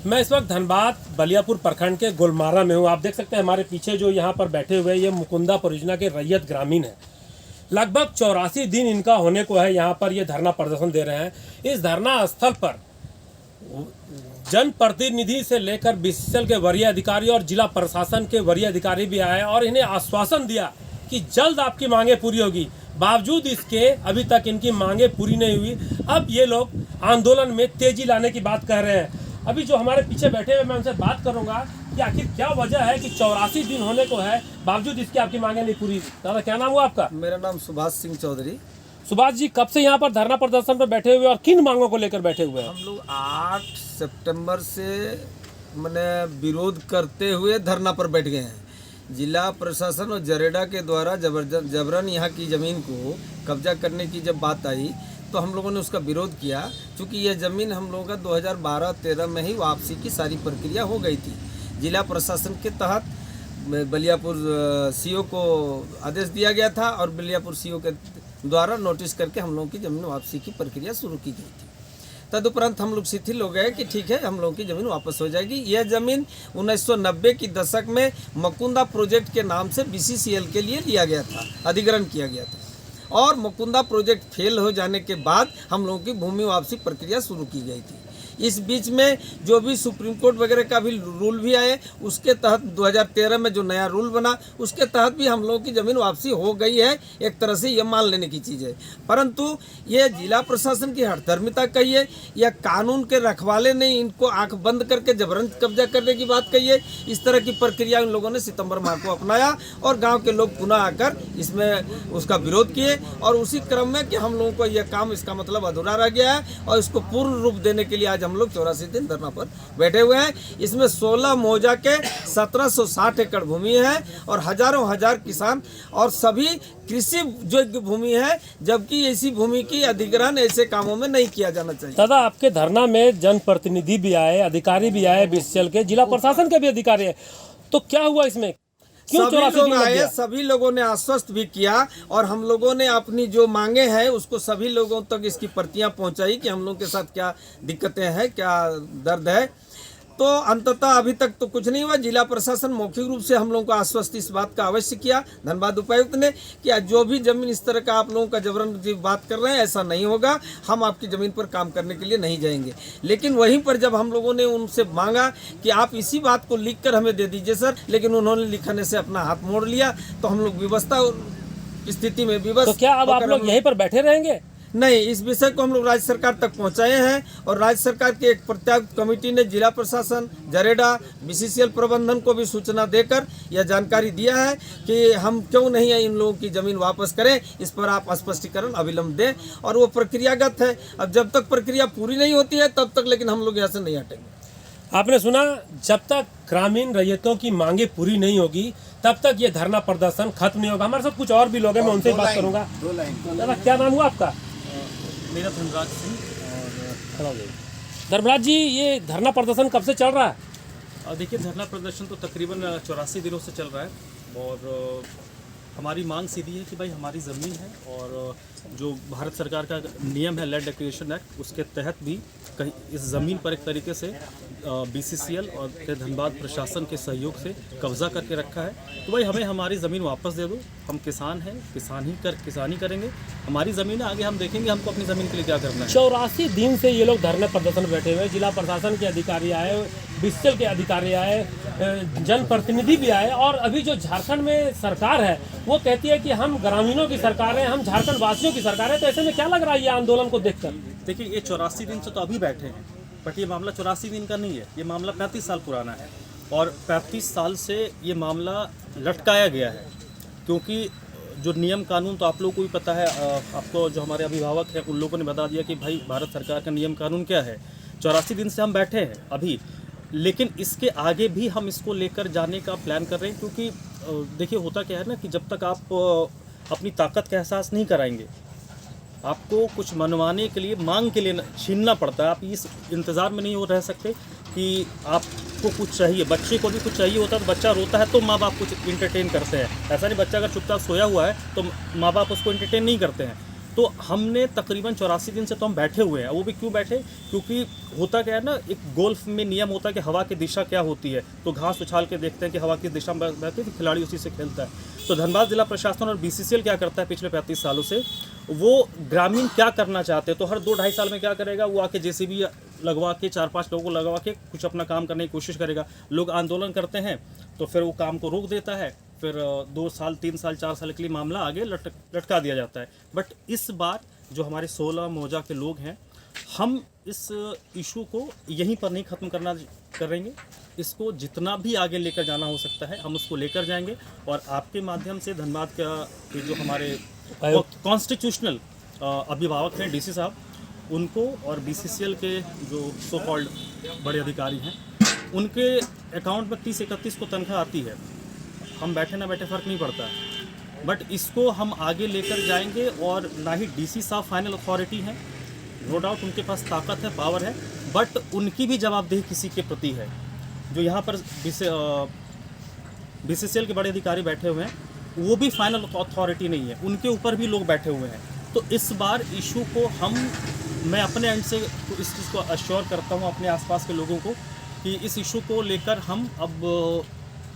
मैं इस वक्त धनबाद बलियापुर प्रखंड के गुलमारा में हूँ। आप देख सकते हैं हमारे पीछे जो यहाँ पर बैठे हुए ये मुकुंदा परियोजना के रैयत ग्रामीण हैं। लगभग 84 दिन इनका होने को है, यहाँ पर ये धरना प्रदर्शन दे रहे हैं। इस धरना स्थल पर जनप्रतिनिधि से लेकर बीसीसीएल के वरीय अधिकारी और जिला प्रशासन के वरीय अधिकारी भी आए और इन्हें आश्वासन दिया कि जल्द आपकी मांगे पूरी होगी। बावजूद इसके अभी तक इनकी मांगे पूरी नहीं हुई। अब ये लोग आंदोलन में तेजी लाने की बात कह रहे हैं। अभी जो हमारे पीछे बैठे हुए, मैं उनसे बात करूंगा कि आखिर क्या वजह है कि 84 दिन होने को है, बावजूद इसके आपकी मांगे नहीं पूरी। दादा क्या नाम हुआ आपका? मेरा नाम सुभाष सिंह चौधरी। सुभाष जी, कब से यहाँ पर धरना प्रदर्शन पर बैठे हुए और किन मांगों को लेकर बैठे हुए हैं? हम लोग 8 सितंबर से मैंने विरोध करते हुए धरना पर बैठ गए हैं। जिला प्रशासन और जरेडा के द्वारा जबरन यहाँ की ज़मीन को कब्जा करने की जब बात आई तो हम लोगों ने उसका विरोध किया, क्योंकि यह ज़मीन हम लोगों का 2012-13 में ही वापसी की सारी प्रक्रिया हो गई थी। जिला प्रशासन के तहत बलियापुर सीओ को आदेश दिया गया था और बलियापुर सीओ के द्वारा नोटिस करके हम लोगों की ज़मीन वापसी की प्रक्रिया शुरू की गई थी। तदुपरांत हम लोग शिथिल हो गए कि ठीक है, हम लोगों की ज़मीन वापस हो जाएगी। यह ज़मीन 1990 की दशक में मुकुंदा प्रोजेक्ट के नाम से बीसीसीएल के लिए लिया गया था, अधिग्रहण किया गया था और मुकुंदा प्रोजेक्ट फेल हो जाने के बाद हम लोगों की भूमि वापसी प्रक्रिया शुरू की गई थी। इस बीच में जो भी सुप्रीम कोर्ट वगैरह का भी रूल भी आए, उसके तहत 2013 में जो नया रूल बना उसके तहत भी हम लोगों की ज़मीन वापसी हो गई है। एक तरह से ये मान लेने की चीज़ है, परंतु ये जिला प्रशासन की हठधर्मिता कहिए या कानून के रखवाले ने इनको आंख बंद करके जबरन कब्जा करने की बात कहिए, इस तरह की प्रक्रिया इन लोगों ने सितंबर माह को अपनाया और गाँव के लोग पुनः आकर इसमें उसका विरोध किए। और उसी क्रम में कि हम लोगों को यह काम इसका मतलब अधूरा रह गया है और इसको पूर्ण रूप देने के लिए आज हम लोग 84 दिन धरना पर बैठे हुए हैं। इसमें 16 मौजा के 1760 एकड़ भूमि है और हजारों हजार किसान और सभी कृषि योग्य भूमि है, जबकि ऐसी भूमि की अधिग्रहण ऐसे कामों में नहीं किया जाना चाहिए। दादा, आपके धरना में जनप्रतिनिधि भी आए, अधिकारी भी आए, बीसीसीएल के जिला प्रशासन के भी अधिकारी है, तो क्या हुआ इसमें? क्यों सभी लोग आए, सभी लोगों ने आश्वस्त भी किया और हम लोगों ने अपनी जो मांगे हैं उसको सभी लोगों तक इसकी प्रतियां पहुंचाई कि हम लोगों के साथ क्या दिक्कतें हैं, क्या दर्द है। तो अंततः अभी तक तो कुछ नहीं हुआ। जिला प्रशासन मौखिक रूप से हम लोगों को आश्वस्त इस बात का अवश्य किया, धनबाद उपायुक्त ने, कि जो भी जमीन इस तरह का आप लोगों का जबरन बात कर रहे हैं ऐसा नहीं होगा, हम आपकी ज़मीन पर काम करने के लिए नहीं जाएंगे। लेकिन वहीं पर जब हम लोगों ने उनसे मांगा कि आप इसी बात को लिख कर हमें दे दीजिए सर, लेकिन उन्होंने लिखने से अपना हाथ मोड़ लिया, तो हम लोग विवशता स्थिति में विवश। तो क्या अब आप लोग यहीं पर बैठे रहेंगे? नहीं, इस विषय को हम लोग राज्य सरकार तक पहुंचाए हैं और राज्य सरकार की एक प्रत्यायुक्त कमेटी ने जिला प्रशासन, जरेडा, बीसीसीएल प्रबंधन को भी सूचना देकर यह जानकारी दिया है कि हम क्यों नहीं है इन लोगों की ज़मीन वापस करें, इस पर आप स्पष्टीकरण अविलंब दें। और वो प्रक्रियागत है, अब जब तक प्रक्रिया पूरी नहीं होती है तब तक लेकिन हम लोग यहाँ से नहीं हटेंगे। आपने सुना, जब तक ग्रामीण रैयतों की मांगे पूरी नहीं होगी तब तक ये धरना प्रदर्शन खत्म नहीं होगा। हमारे साथ कुछ और भी लोग हैं, मैं उनसे बात करूंगा। दादा, क्या नाम हुआ आपका? मेरा धनराज सिंह। और धर्मराज जी, ये धरना प्रदर्शन कब से चल रहा है? देखिए, धरना प्रदर्शन तो तकरीबन 84 दिनों से चल रहा है और हमारी मांग सीधी है कि भाई हमारी ज़मीन है और जो भारत सरकार का नियम है लैंड एक्विजिशन एक्ट, उसके तहत भी कहीं इस ज़मीन पर एक तरीके से बीसीसीएल और धनबाद प्रशासन के सहयोग से कब्जा करके रखा है। तो भाई हमें हमारी ज़मीन वापस दे दो। हम किसान हैं, किसानी करेंगे, हमारी ज़मीन है, आगे हम देखेंगे हमको अपनी ज़मीन के लिए क्या करना है। 84 दिन से ये लोग धरने प्रदर्शन बैठे हुए, जिला प्रशासन के अधिकारी आए, बीसीसीएल के अधिकारी आए, जनप्रतिनिधि भी आए और अभी जो झारखंड में सरकार है वो कहती है कि हम ग्रामीणों की सरकार है, हम झारखंड वासियों की सरकार है। तो ऐसे में क्या लग रहा है ये आंदोलन को देखकर? देखिए, ये 84 दिन से तो अभी बैठे हैं, बट ये मामला 84 दिन का नहीं है, ये मामला 35 साल पुराना है और 35 साल से ये मामला लटकाया गया है। क्योंकि जो नियम कानून तो आप लोगों को भी पता है, आपको जो हमारे अभिभावक हैं उन लोगों ने बता दिया कि भाई भारत सरकार का नियम कानून क्या है। 84 दिन से हम बैठे हैं अभी, लेकिन इसके आगे भी हम इसको लेकर जाने का प्लान कर रहे हैं। क्योंकि देखिए, होता क्या है ना कि जब तक आप अपनी ताकत का एहसास नहीं कराएंगे, आपको कुछ मनवाने के लिए, मांग के लिए छीनना पड़ता है। आप इस इंतज़ार में नहीं हो रह सकते कि आपको कुछ चाहिए। बच्चे को भी कुछ चाहिए होता है तो बच्चा रोता है तो माँ बाप कुछ इंटरटेन करते हैं। ऐसा नहीं बच्चा अगर चुपचाप सोया हुआ है तो माँ बाप उसको इंटरटेन नहीं करते हैं। तो हमने तकरीबन 84 दिन से तो हम बैठे हुए हैं। वो भी क्यों बैठे, क्योंकि होता क्या है ना, एक गोल्फ में नियम होता है कि हवा की दिशा क्या होती है, तो घास उछाल के देखते हैं कि हवा किस दिशा में बहती है, तो खिलाड़ी उसी से खेलता है। तो धनबाद जिला प्रशासन और BCCL क्या करता है पिछले 35 सालों से, वो ग्रामीण क्या करना चाहते हैं तो हर 2-2.5 साल में क्या करेगा, वो आके JCB लगवा के 4-5 लोगों को लगवा के कुछ अपना काम करने की कोशिश करेगा। लोग आंदोलन करते हैं तो फिर वो काम को रोक देता है, फिर 2 साल 3 साल 4 साल के लिए मामला आगे लटका दिया जाता है। बट इस बार जो हमारे 16 मौजा के लोग हैं, हम इस इशू को यहीं पर नहीं ख़त्म करेंगे। इसको जितना भी आगे लेकर जाना हो सकता है हम उसको लेकर जाएंगे। और आपके माध्यम से धनबाद का ये जो हमारे कॉन्स्टिट्यूशनल अभिभावक हैं DC साहब, उनको और BCCL के जो सो कॉल्ड बड़े अधिकारी हैं, उनके अकाउंट में 30-31 को तनख्वाह आती है। हम बैठे ना बैठे फ़र्क नहीं पड़ता, बट इसको हम आगे लेकर जाएंगे। और ना ही DC साहब फाइनल अथॉरिटी हैं, नो डाउट उनके पास ताकत है, पावर है, बट उनकी भी जवाबदेही किसी के प्रति है। जो यहाँ पर BCCL के बड़े अधिकारी बैठे हुए हैं, वो भी फाइनल अथॉरिटी नहीं है, उनके ऊपर भी लोग बैठे हुए हैं। तो इस बार इशू को मैं अपने एंड से तो इस चीज़ को अश्योर करता हूँ अपने आसपास के लोगों को कि इस इशू को लेकर हम अब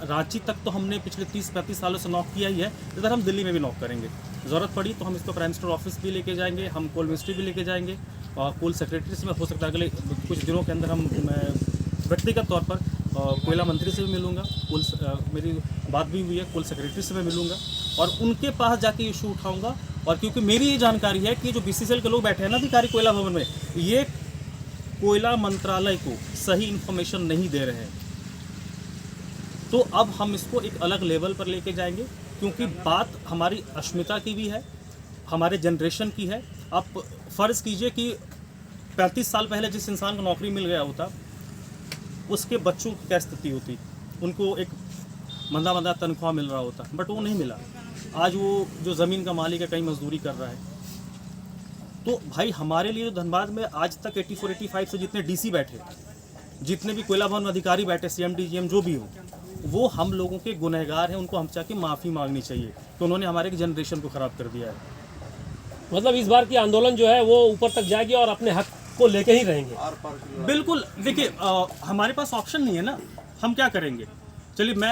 रांची तक तो हमने पिछले 30-35 सालों से नॉक किया ही है, इधर हम दिल्ली में भी नॉक करेंगे। ज़रूरत पड़ी तो हम इसको प्राइम मिनिस्टर ऑफिस भी लेके जाएंगे, हम कोल मिनिस्ट्री भी लेके जाएंगे, और कोल सेक्रेटरी से मैं हो सकता है अगले कुछ दिनों के अंदर मैं व्यक्तिगत तौर पर कोयला मंत्री से भी मिलूँगा, मेरी बात भी हुई है, कोल सेक्रेटरी से मैं मिलूँगा और उनके पास जाके इशू उठाऊँगा। और क्योंकि मेरी ये जानकारी है कि जो BCCL के लोग बैठे हैं ना अधिकारी कोयला भवन में, ये कोयला मंत्रालय को सही इन्फॉर्मेशन नहीं दे रहे हैं। तो अब हम इसको एक अलग लेवल पर लेके जाएंगे, क्योंकि बात हमारी अस्मिता की भी है, हमारे जनरेशन की है। आप फ़र्ज़ कीजिए कि 35 साल पहले जिस इंसान को नौकरी मिल गया होता, उसके बच्चों की क्या स्थिति होती, उनको एक मंदा तनख्वाह मिल रहा होता, बट वो नहीं मिला। आज वो जो ज़मीन का मालिक है कहीं मजदूरी कर रहा है। तो भाई हमारे लिए धनबाद में आज तक 84-85 से जितने DC बैठे, जितने भी कोयला भवन अधिकारी बैठे, CM DGM जो भी हो, वो हम लोगों के गुनहगार हैं, उनको हम चाह के माफ़ी मांगनी चाहिए। तो उन्होंने हमारे एक जनरेशन को ख़राब कर दिया है। मतलब इस बार की आंदोलन जो है वो ऊपर तक जाएगी और अपने हक को लेके ही रहेंगे। बिल्कुल, देखिए हमारे पास ऑप्शन नहीं है ना, हम क्या करेंगे। चलिए मैं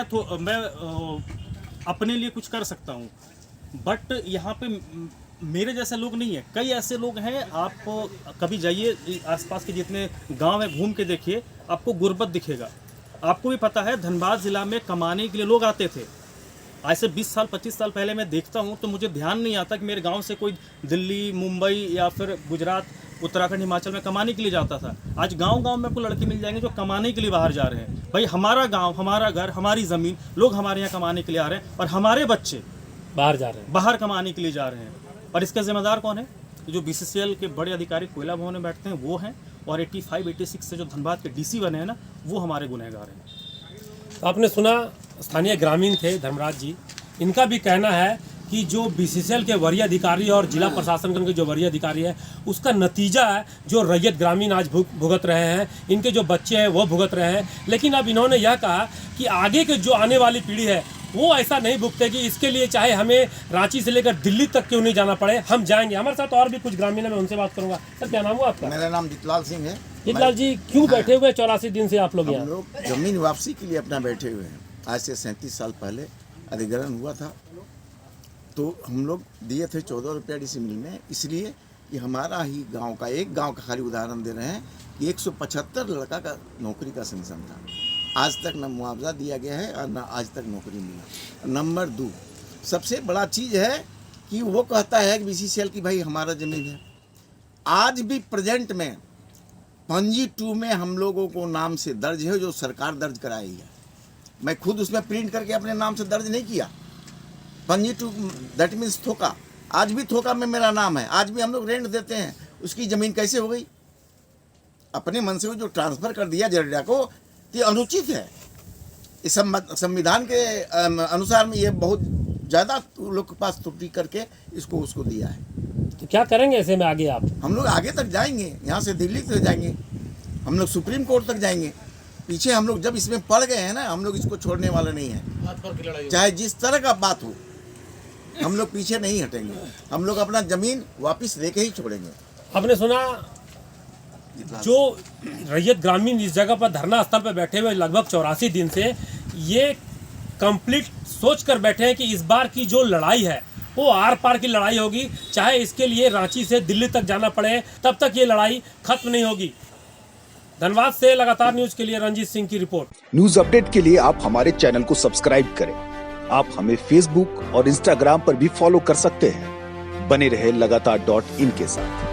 अपने लिए कुछ कर सकता हूँ, बट यहाँ पे मेरे जैसे लोग नहीं है, कई ऐसे लोग हैं। आप कभी जाइए आसपास के जितने गांव है, घूम के देखिए, आपको गुर्बत दिखेगा। आपको भी पता है धनबाद ज़िला में कमाने के लिए लोग आते थे। आज से 20 साल 25 साल पहले मैं देखता हूँ तो मुझे ध्यान नहीं आता कि मेरे गांव से कोई दिल्ली, मुंबई या फिर गुजरात, उत्तराखंड, हिमाचल में कमाने के लिए जाता था। आज गांव-गांव में आपको लड़के मिल जाएंगे जो कमाने के लिए बाहर जा रहे हैं। भाई हमारा गाँव, हमारा घर, हमारी ज़मीन, लोग हमारे यहाँ कमाने के लिए आ रहे हैं और हमारे बच्चे बाहर जा रहे हैं, बाहर कमाने के लिए जा रहे हैं। और इसका जिम्मेदार कौन है? जो BCCL के बड़े अधिकारी कोयला भवन में बैठते हैं वो हैं, और 85-86 से जो धनबाद के DC बने हैं ना, वो हमारे गुनहगार हैं। तो आपने सुना, स्थानीय ग्रामीण थे धर्मराज जी, इनका भी कहना है कि जो BCCL के वरीय अधिकारी और जिला प्रशासन के जो वरीय अधिकारी है, उसका नतीजा है जो रैयत ग्रामीण आज भुगत रहे हैं, इनके जो बच्चे हैं वो भुगत रहे हैं। लेकिन अब इन्होंने यह कहा कि आगे के जो आने वाली पीढ़ी है वो ऐसा नहीं भुगतेगी, इसके लिए चाहे हमें रांची से लेकर दिल्ली तक क्यों नहीं जाना पड़े, हम जाएंगे। हमारे साथ और भी कुछ ग्रामीण है, मैं उनसे बात करूंगा। सर क्या नाम हुआ आपका? मेरा नाम जितलाल सिंह है। जितलाल जी, क्यों बैठे हुए 84 दिन से आप लोग हम यहाँ? लोग जमीन वापसी के लिए अपना बैठे हुए हैं। आज से 37 साल पहले अधिग्रहण हुआ था, तो हम लोग दिए थे 14 रुपया डिसमिल में, इसलिए कि हमारा ही गांव का, एक गांव का खाली उदाहरण दे रहे हैं कि 175 लड़का का नौकरी का सेंक्शन था। आज तक न मुआवजा दिया गया है और न आज तक नौकरी मिला। नंबर 2, सबसे बड़ा चीज़ है कि वो कहता है कि BCCL की भाई हमारा ज़मीन है। आज भी प्रेजेंट में पंजी 2 में हम लोगों को नाम से दर्ज है, जो सरकार दर्ज कराई है। मैं खुद उसमें प्रिंट करके अपने नाम से दर्ज नहीं किया। पंजी 2 दैट मीन्स थोका, आज भी थोका में मेरा नाम है। आज भी हम लोग रेंट देते हैं। उसकी ज़मीन कैसे हो गई? अपने मन से वो जो ट्रांसफ़र कर दिया जरेडा को, ये अनुचित है। इस संविधान के अनुसार में ये बहुत ज़्यादा लोग के पास त्रुटि करके इसको उसको दिया है। तो क्या करेंगे ऐसे में आगे आप? हम लोग आगे तक जाएंगे, यहाँ से दिल्ली तक जाएंगे, हम लोग सुप्रीम कोर्ट तक जाएंगे। पीछे हम लोग जब इसमें पड़ गए हैं ना, हम लोग इसको छोड़ने वाले नहीं हैं, चाहे जिस तरह का बात हो। हम लोग पीछे नहीं हटेंगे, हम लोग अपना जमीन वापस लेके ही छोड़ेंगे। आपने सुना जो रैयत ग्रामीण इस जगह पर धरना स्थल पर बैठे हुए लगभग 84 दिन से ये कंप्लीट सोच कर बैठे हैं कि इस बार की जो लड़ाई है वो आर पार की लड़ाई होगी, चाहे इसके लिए रांची से दिल्ली तक जाना पड़े, तब तक ये लड़ाई खत्म नहीं होगी। धनबाद से लगातार न्यूज के लिए रंजीत सिंह की रिपोर्ट। न्यूज अपडेट के लिए आप हमारे चैनल को सब्सक्राइब करें। आप हमें फेसबुक और इंस्टाग्राम पर भी फॉलो कर सकते हैं। बने रहे लगातार.in के साथ।